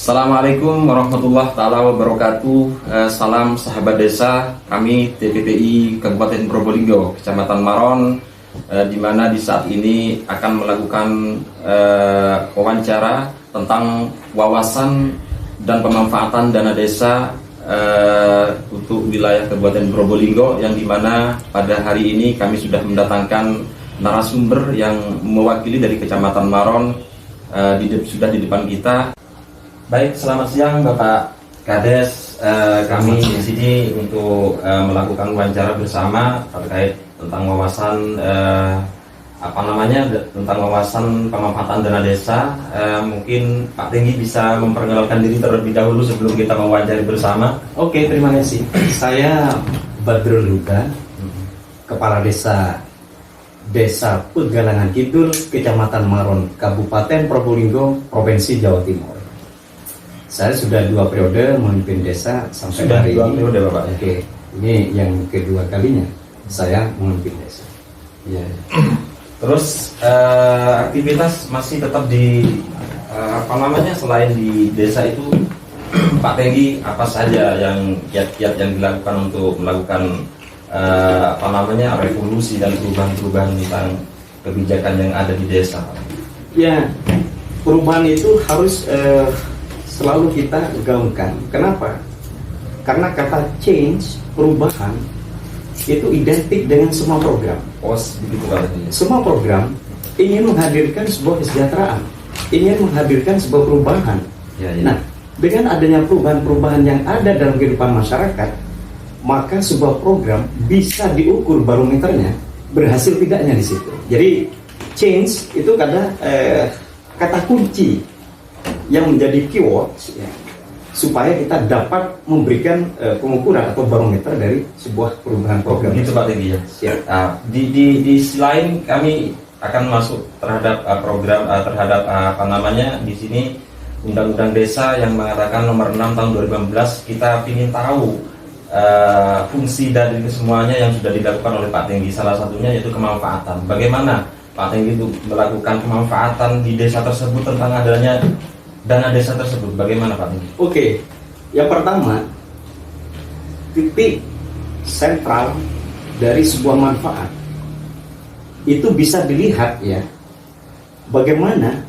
Assalamualaikum warahmatullahi taala wabarakatuh. Salam sahabat desa. Kami TPPI Kabupaten Probolinggo, Kecamatan Maron, di mana di saat ini akan melakukan wawancara tentang wawasan dan pemanfaatan dana desa untuk wilayah Kabupaten Probolinggo, yang dimana pada hari ini kami sudah mendatangkan narasumber yang mewakili dari Kecamatan Maron, sudah di depan kita. Baik, selamat siang Bapak Kades. Kami di sini untuk melakukan wawancara bersama terkait tentang wawasan tentang wawasan pemanfaatan dana desa. Mungkin Pak Tinggi bisa memperkenalkan diri terlebih dahulu sebelum kita mewawancari bersama. Oke, terima kasih. Saya Badrul Huda, Kepala Desa Pegalangan Kidul, Kecamatan Maron, Kabupaten Probolinggo, Provinsi Jawa Timur. Saya sudah 2 periode memimpin desa sampai Sudah hari 2 ini. periode, Bapak. Oke, ini yang kedua kalinya saya memimpin desa. Ya. Terus aktivitas masih tetap di selain di desa itu Pak Tenggi, apa saja yang kiat-kiat yang dilakukan untuk melakukan revolusi dan perubahan-perubahan tentang kebijakan yang ada di desa? Ya, perubahan itu harus selalu kita gaungkan. Kenapa? Karena kata change, perubahan, itu identik dengan semua program. Begitu Pak Tenggi. Semua program ingin menghadirkan sebuah kesejahteraan, ingin menghadirkan sebuah perubahan. Ya. Nah, dengan adanya perubahan-perubahan yang ada dalam kehidupan masyarakat, maka sebuah program bisa diukur barometernya berhasil tidaknya di situ. Jadi change itu kata kunci yang menjadi keyword ya, supaya kita dapat memberikan pengukuran atau barometer dari sebuah perubahan program. Gitu Pak Tinggi ya. Ya. Di sisi lain kami akan masuk terhadap program di sini Undang-Undang Desa yang mengatakan nomor 6 tahun 2015. Kita ingin tahu fungsi dari kesemuanya yang sudah dilakukan oleh Pak Tinggi. Salah satunya yaitu kemanfaatan. Bagaimana Pak Tinggi itu melakukan pemanfaatan di desa tersebut tentang adanya dana desa tersebut? Bagaimana Pak Tinggi? Oke, yang pertama, titik sentral dari sebuah manfaat itu bisa dilihat ya, bagaimana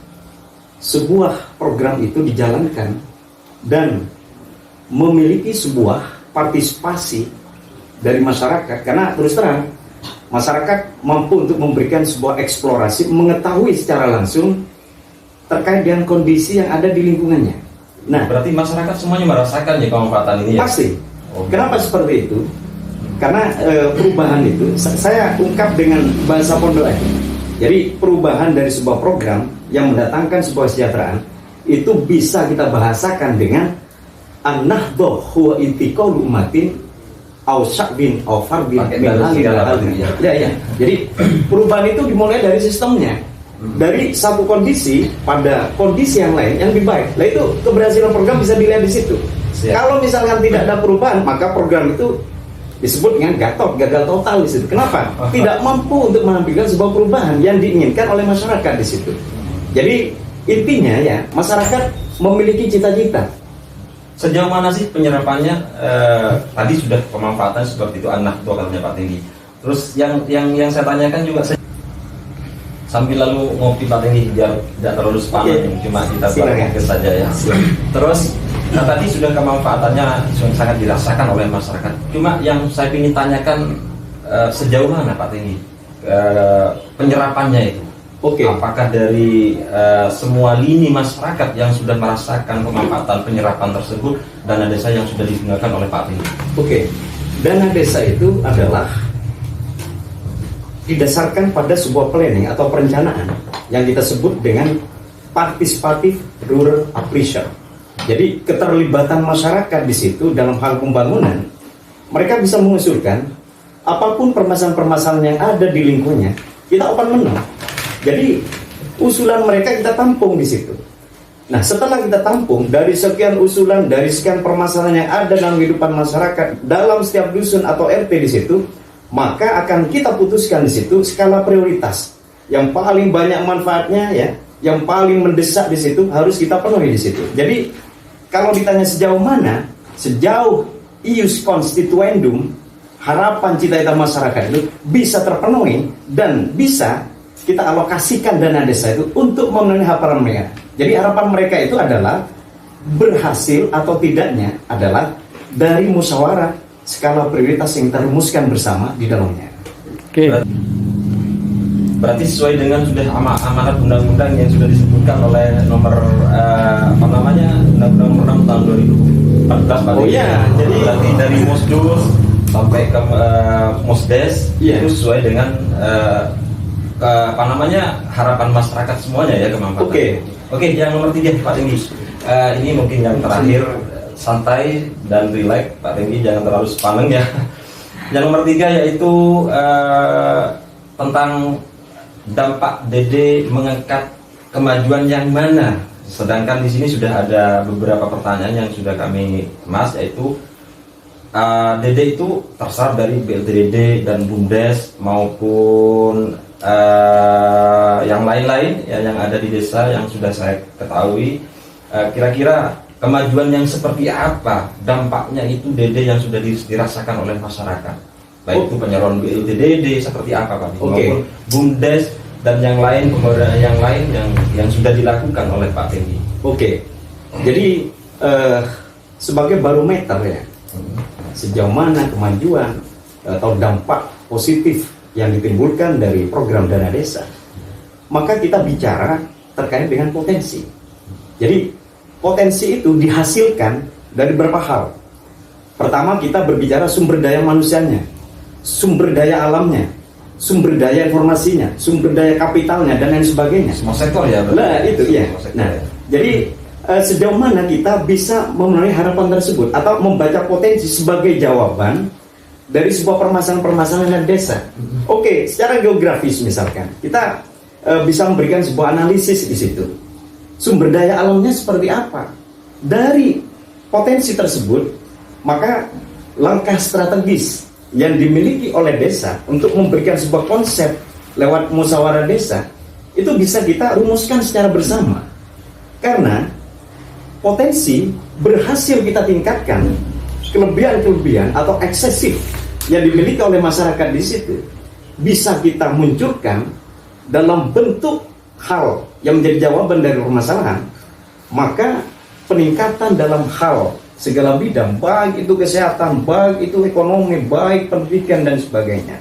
sebuah program itu dijalankan dan memiliki sebuah partisipasi dari masyarakat. Karena terus terang, masyarakat mampu untuk memberikan sebuah eksplorasi, mengetahui secara langsung terkait dengan kondisi yang ada di lingkungannya. Nah, berarti masyarakat semuanya merasakan ya pemanfaatan ini ya? pasti. Kenapa seperti itu? Karena perubahan itu saya ungkap dengan bahasa pondok aja. Jadi perubahan dari sebuah program yang mendatangkan sebuah kesejahteraan itu bisa kita bahasakan dengan an-nahdhah huwa intiqalu ummatin aw sya'bin aw fardin min halin. Ya. Jadi perubahan itu dimulai dari sistemnya. Dari satu kondisi pada kondisi yang lain yang lebih baik. Nah, itu keberhasilan program bisa dilihat di situ. Siap. Kalau misalkan tidak ada perubahan, maka program itu disebut dengan gagal total di situ. Kenapa? Tidak mampu untuk menampilkan sebuah perubahan yang diinginkan oleh masyarakat di situ. Jadi intinya ya, masyarakat memiliki cita-cita. Sejauh mana sih penyerapannya? Tadi sudah pemanfaatan seperti itu, anak tua katanya Pak Tinggi. Terus yang saya tanyakan juga, sambil lalu ngopi Pak Tinggi biar tidak terlalu sepakat, cuma kita berpikir saja ya. Terus tadi sudah kemanfaatannya sangat dirasakan oleh masyarakat. Cuma yang saya ingin tanyakan, sejauh mana Pak Tinggi penyerapannya itu? Apakah dari semua lini masyarakat yang sudah merasakan pemanfaatan penyerapan tersebut dana desa yang sudah digunakan oleh Pak Tinggi? Dana desa itu adalah didasarkan pada sebuah planning atau perencanaan yang kita sebut dengan participative rural appraisal. Jadi keterlibatan masyarakat di situ dalam hal pembangunan, mereka bisa mengusulkan apapun permasalahan-permasalahan yang ada di lingkungannya, kita open menu. Jadi usulan mereka kita tampung di situ. Nah, setelah kita tampung dari sekian usulan, dari sekian permasalahan yang ada dalam kehidupan masyarakat dalam setiap dusun atau RT di situ, maka akan kita putuskan di situ skala prioritas yang paling banyak manfaatnya ya, yang paling mendesak di situ harus kita penuhi di situ. Jadi kalau ditanya sejauh mana, sejauh ius constituendum, harapan cita-cita masyarakat itu bisa terpenuhi dan bisa kita alokasikan dana desa itu untuk memenuhi harapan mereka. Jadi harapan mereka itu adalah berhasil atau tidaknya adalah dari musyawarah skala prioritas yang kita rumuskan bersama di dalamnya. Oke. Berarti sesuai dengan sudah amanat undang-undang yang sudah disebutkan oleh nomor Undang-Undang nomor 6 tahun 2014 Pak. Oh iya, jadi berarti dari Mosdus sampai ke Mosdes Iya. itu sesuai dengan harapan masyarakat semuanya ya, kemanfaatan. Oke, yang nomor 3 Pak Tinggi. Ini mungkin yang terakhir, santai dan relax Pak Tinggi, jangan terlalu sepaneng ya. Yang nomor 3 yaitu tentang dampak DD mengangkat kemajuan yang mana. Sedangkan di sini sudah ada beberapa pertanyaan yang sudah kami kemas, yaitu DD itu terserap dari BLTDD dan BUMDes maupun yang lain-lain ya, yang ada di desa yang sudah saya ketahui. Kira-kira kemajuan yang seperti apa dampaknya itu DD yang sudah dirasakan oleh masyarakat, baik itu penyaluran BLTDD seperti apa Pak, maupun BUMDes dan yang lain, kemudian yang lain yang sudah dilakukan oleh Pak Tendi. Oke. Jadi sebagai barometer ya, sejauh mana kemajuan atau dampak positif yang ditimbulkan dari program dana desa, maka kita bicara terkait dengan potensi. Jadi potensi itu dihasilkan dari beberapa hal. Pertama, kita berbicara sumber daya manusianya, sumber daya alamnya, sumber daya informasinya, sumber daya kapitalnya, dan lain sebagainya. Semua sektor ya. Nah itu ya. Nah, jadi sejauh mana kita bisa memenuhi harapan tersebut atau membaca potensi sebagai jawaban dari sebuah permasalahan-permasalahan desa. Oke, secara geografis misalkan kita bisa memberikan sebuah analisis di situ. Sumber daya alamnya seperti apa? Dari potensi tersebut, maka langkah strategis yang dimiliki oleh desa untuk memberikan sebuah konsep lewat musyawarah desa itu bisa kita rumuskan secara bersama. Karena potensi berhasil kita tingkatkan, kelebihan-kelebihan atau eksesif yang dimiliki oleh masyarakat di situ bisa kita munculkan dalam bentuk hal yang menjadi jawaban dari permasalahan. Maka peningkatan dalam hal segala bidang, baik itu kesehatan, baik itu ekonomi, baik pendidikan dan sebagainya,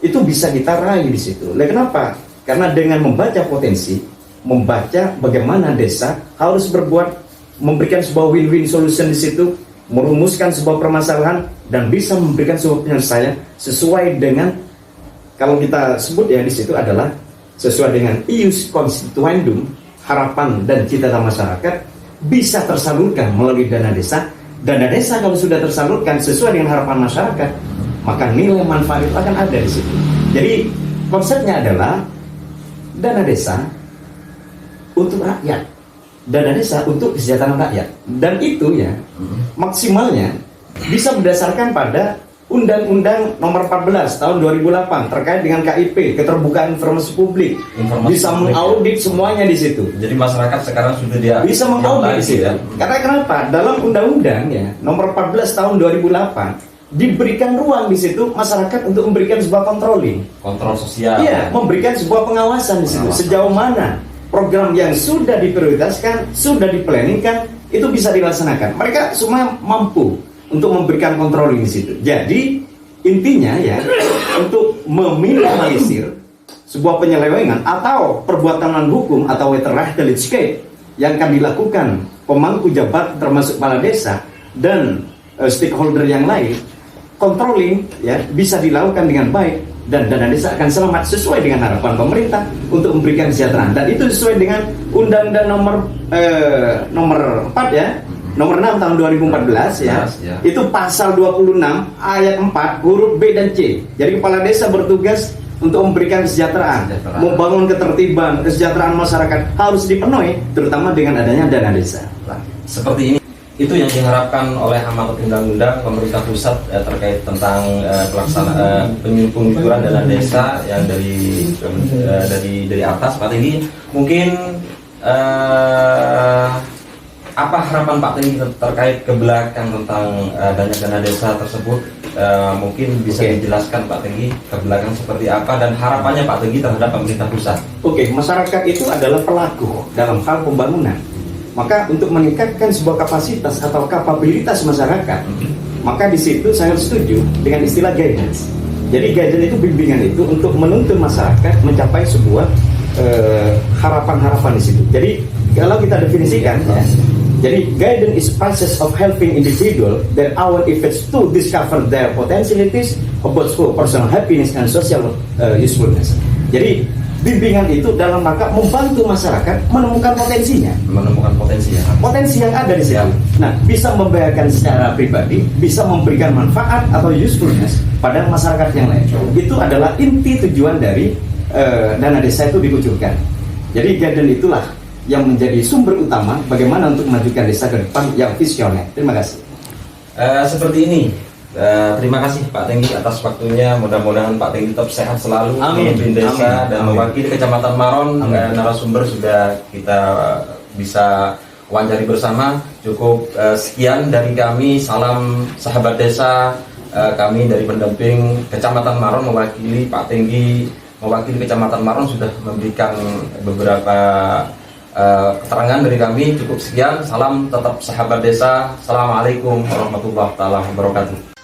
itu bisa kita raih di situ. Nah, kenapa? Karena dengan membaca potensi, membaca bagaimana desa harus berbuat, memberikan sebuah win-win solution di situ, merumuskan sebuah permasalahan dan bisa memberikan sebuah penyelesaian sesuai dengan, kalau kita sebut ya di situ adalah sesuai dengan ius constituendum, harapan dan cita-cita masyarakat, bisa tersalurkan melalui dana desa. Dana desa kalau sudah tersalurkan sesuai dengan harapan masyarakat, maka nilai manfaat itu akan ada di situ. Jadi konsepnya adalah dana desa untuk rakyat, dana desa untuk kesejahteraan rakyat, dan itu ya maksimalnya bisa berdasarkan pada Undang-Undang nomor 14 tahun 2008 terkait dengan KIP, keterbukaan informasi publik, bisa mengaudit semuanya di situ. Jadi masyarakat sekarang sudah dia bisa mengaudit di situ. Karena kenapa? Dalam undang-undang ya nomor 14 tahun 2008 diberikan ruang di situ masyarakat untuk memberikan sebuah kontrol sosial. Iya, memberikan sebuah pengawasan di situ. Sejauh mana program yang sudah diprioritaskan, sudah diplanningkan itu bisa dilaksanakan. Mereka semua mampu untuk memberikan controlling di situ. Jadi intinya ya untuk meminimalisir sebuah penyelewengan atau perbuatan melawan hukum atau wetterrechtelijkheid yang akan dilakukan pemangku jabatan termasuk kepala desa dan stakeholder yang lain, controlling ya bisa dilakukan dengan baik dan dana desa akan selamat sesuai dengan harapan pemerintah untuk memberikan kesejahteraan, dan itu sesuai dengan Undang-Undang nomor 4 ya. Nomor 6 tahun 2014 ya. Itu pasal 26 ayat 4 huruf B dan C. Jadi kepala desa bertugas untuk memberikan kesejahteraan, membangun ketertiban, kesejahteraan masyarakat harus dipenuhi, terutama dengan adanya dana desa. Nah, seperti ini, itu yang diharapkan oleh amanat undang-undang pemerintah pusat terkait tentang pelaksanaan pengukuran dana desa yang dari atas. Pak Tinggi, mungkin apa harapan Pak Tenggi terkait ke belakang tentang dana desa tersebut? Mungkin bisa dijelaskan Pak Tenggi ke belakang seperti apa dan harapannya Pak Tenggi terhadap pemerintah pusat. Oke, masyarakat itu adalah pelaku dalam hal pembangunan. Maka untuk meningkatkan sebuah kapasitas atau kapabilitas masyarakat, maka di situ saya setuju dengan istilah guidance. Jadi guidance itu bimbingan itu untuk menuntun masyarakat mencapai sebuah harapan-harapan di situ. Jadi kalau kita definisikan, ya, jadi guidance is process of helping individual that our efforts to discover their potentialities about personal happiness and social usefulness. Jadi bimbingan itu dalam rangka membantu masyarakat menemukan potensinya, potensi yang ada di situ. Nah, bisa membahayakan secara pribadi, bisa memberikan manfaat atau usefulness pada masyarakat yang lain. Itu adalah inti tujuan dari dana desa itu dikucurkan. Jadi guidance itulah yang menjadi sumber utama bagaimana untuk memajukan desa ke depan yang visioner. Terima kasih. Seperti ini. Terima kasih Pak Tenggi atas waktunya. Mudah-mudahan Pak Tenggi tetap sehat selalu memimpin desa dan mewakili Kecamatan Maron. Narasumber sudah kita bisa wawancari bersama. Cukup sekian dari kami. Salam sahabat desa. Kami dari pendamping Kecamatan Maron mewakili Pak Tenggi, mewakili Kecamatan Maron sudah memberikan beberapa keterangan dari kami. Cukup sekian. Salam tetap sahabat desa. Assalamualaikum warahmatullahi wabarakatuh.